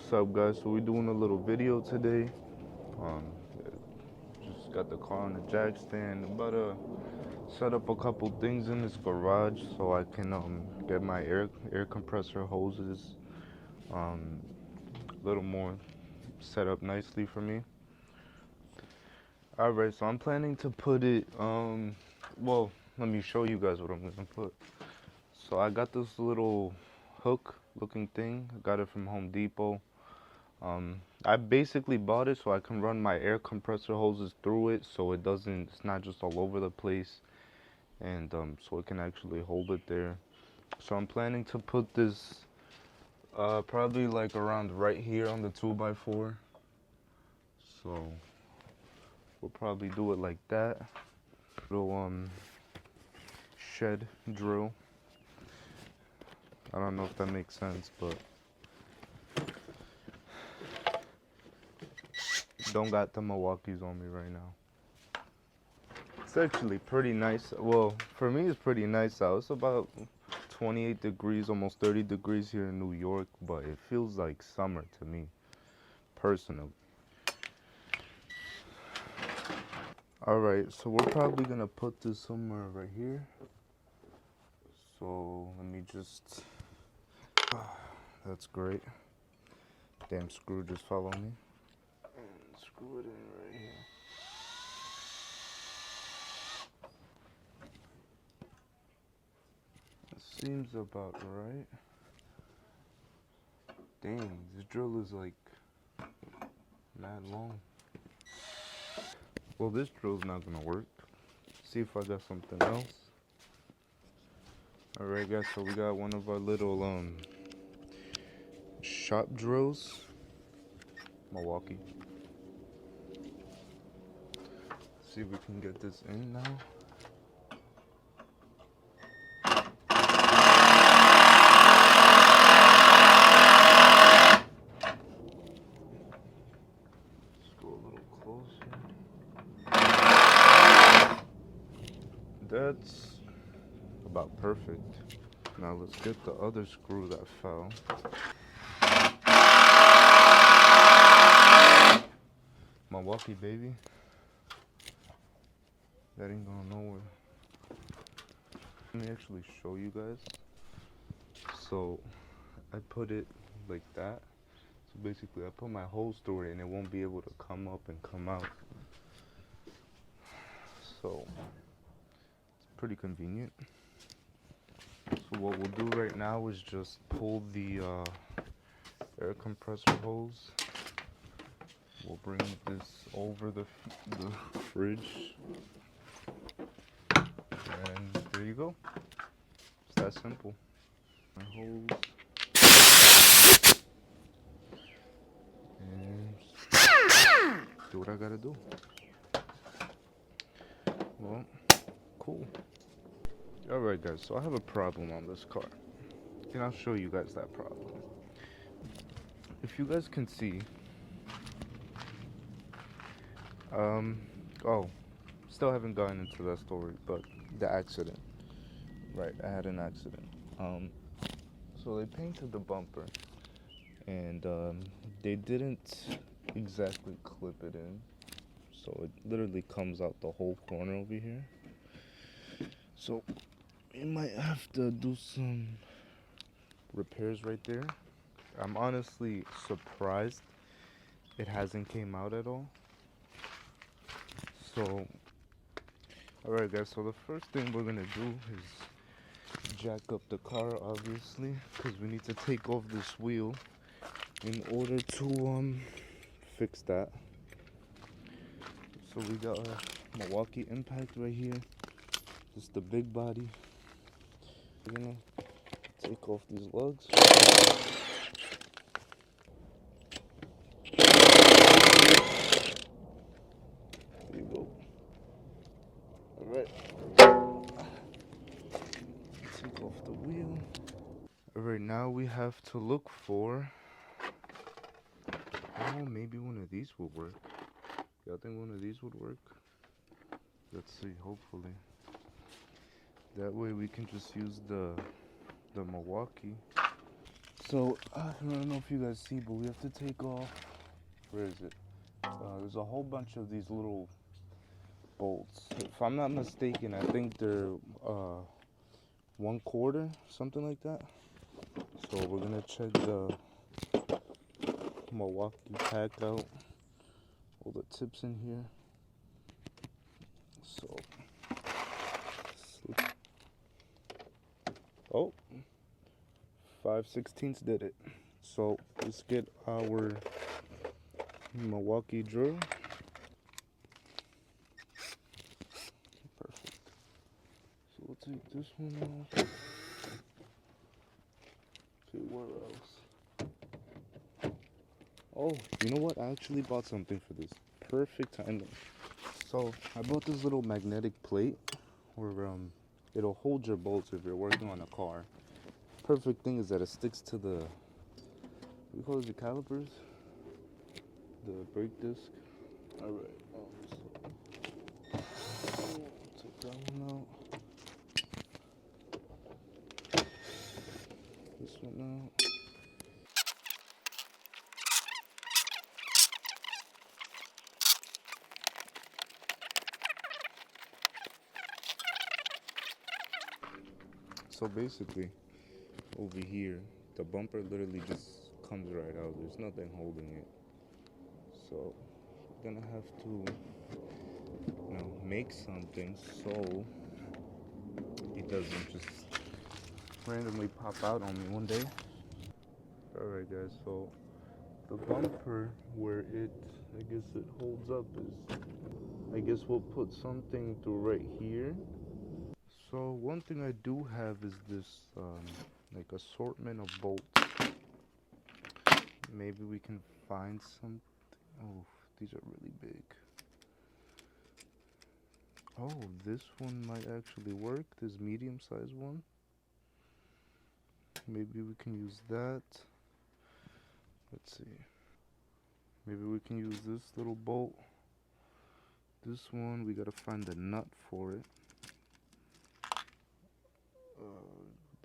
What's up, guys? So we're doing a little video today. Um, just got the car on the jack stand. About to set up a couple things in this garage so I can get my air compressor hoses a little more set up nicely for me. All right, so I'm planning to put it well, let me show you guys what I'm gonna put. So I got this little hook looking thing. I got it from Home Depot. I basically bought it so I can run my air compressor hoses through it so it's not just all over the place, and so it can actually hold it there. So I'm planning to put this probably like around right here on the 2x4. So we'll probably do it like that. Little shed drill. I don't know if that makes sense, but don't got the Milwaukees on me right now. It's actually pretty nice. Well, for me it's pretty nice out. It's about 28 degrees, almost 30 degrees here in New York, but it feels like summer to me, personally. Alright, so we're probably gonna put this somewhere right here. So let me just, that's great. Damn screw just fell on me. And screw it in right here. Seems about right. Dang, this drill is like mad long. Well, this drill's not gonna work. See if I got something else. Alright guys, so we got one of our little shop drills. Milwaukee. See if we can get this in now. That's about perfect. Now let's get the other screw that fell. Milwaukee, baby. That ain't going nowhere. Let me actually show you guys. So I put it like that. So basically I put my hose through it and it won't be able to come up and come out. So it's pretty convenient. So what we'll do right now is just pull the air compressor hose. We'll bring this over the fridge, and there you go. It's that simple. My hose, and do what I gotta do. Well, cool. Alright guys, so I have a problem on this car, and I'll show you guys that problem. If you guys can see, oh, still haven't gotten into that story, but the accident. Right, I had an accident. So they painted the bumper, and they didn't exactly clip it in, so it literally comes out the whole corner over here. So you might have to do some repairs right there. I'm honestly surprised it hasn't came out at all. So alright guys, so the first thing we're gonna do is jack up the car, obviously, because we need to take off this wheel in order to fix that. So we got a Milwaukee impact right here, just the big body. We're gonna take off these lugs. There you go. Alright, take off the wheel. Alright, now we have to look for, oh, maybe one of these will work. Y'all think one of these would work? Let's see, hopefully. That way we can just use the Milwaukee. So I don't know if you guys see, but we have to take off. Where is it? There's a whole bunch of these little bolts. If I'm not mistaken, I think they're 1/4, something like that. So we're gonna check the Milwaukee pack out. All the tips in here. So, oh, 5/16 did it. So let's get our Milwaukee drill. Perfect. So we'll take this one off. Okay, where else? Oh, you know what? I actually bought something for this. Perfect timing. So I bought this little magnetic plate where it'll hold your bolts if you're working on a car. Perfect thing is that it sticks to the, what do you call it, the calipers? The brake disc. Alright, so take that one out. This one out. So basically, over here, the bumper literally just comes right out. There's nothing holding it. So we're gonna have to, make something so it doesn't just randomly pop out on me one day. Alright guys, so the bumper where it holds up is, I guess we'll put something through right here. So one thing I do have is this like assortment of bolts. Maybe we can find something. Oh, these are really big. Oh, this one might actually work, this medium-sized one. Maybe we can use that. Let's see. Maybe we can use this little bolt. This one, we gotta find the nut for it.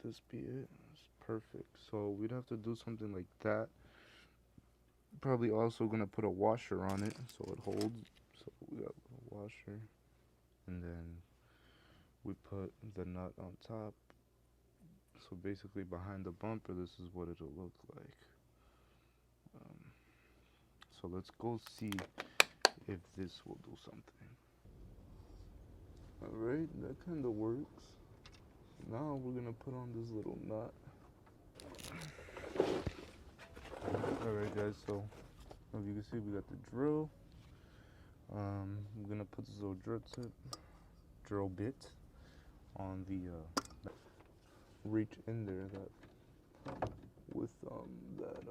This be it? It's perfect. So we'd have to do something like that. Probably also gonna put a washer on it so it holds. So we got a washer, and then we put the nut on top. So basically behind the bumper, this is what it'll look like. So let's go see if this will do something. Alright, that kind of works. Now we're gonna put on this little nut. Alright guys, so as you can see, we got the drill. We're gonna put this little drill bit on the reach in there that with that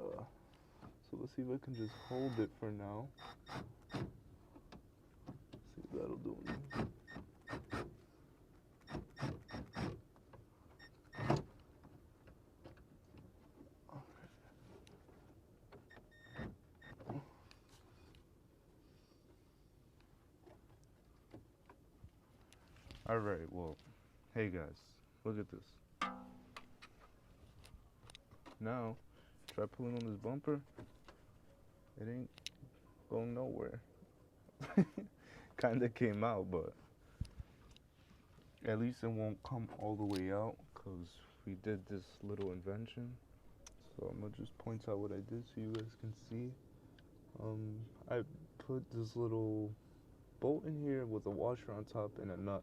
so let's see if I can just hold it for now. See if that'll do it. Alright, well, hey guys, look at this. Now, try pulling on this bumper. It ain't going nowhere. Kinda came out, but at least it won't come all the way out because we did this little invention. So I'm gonna just point out what I did so you guys can see. I put this little bolt in here with a washer on top and a nut.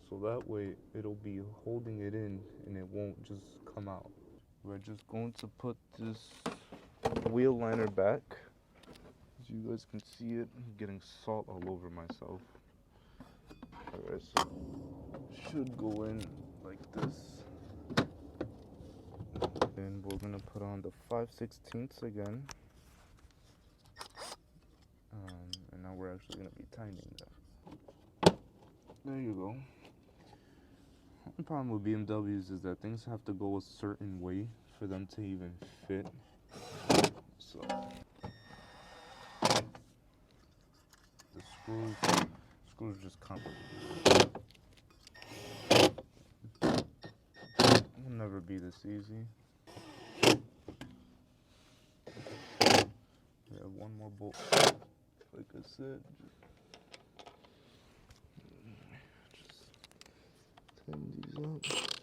So that way it'll be holding it in and it won't just come out. We're just going to put this wheel liner back. As you guys can see it, I'm getting salt all over myself. Alright, so it should go in like this. Then we're gonna put on the 5/16 again. And now we're actually gonna be tightening that. There you go. The problem with BMWs is that things have to go a certain way for them to even fit. So the screws just come. It'll never be this easy. one more bolt. Like I said, just tighten these up.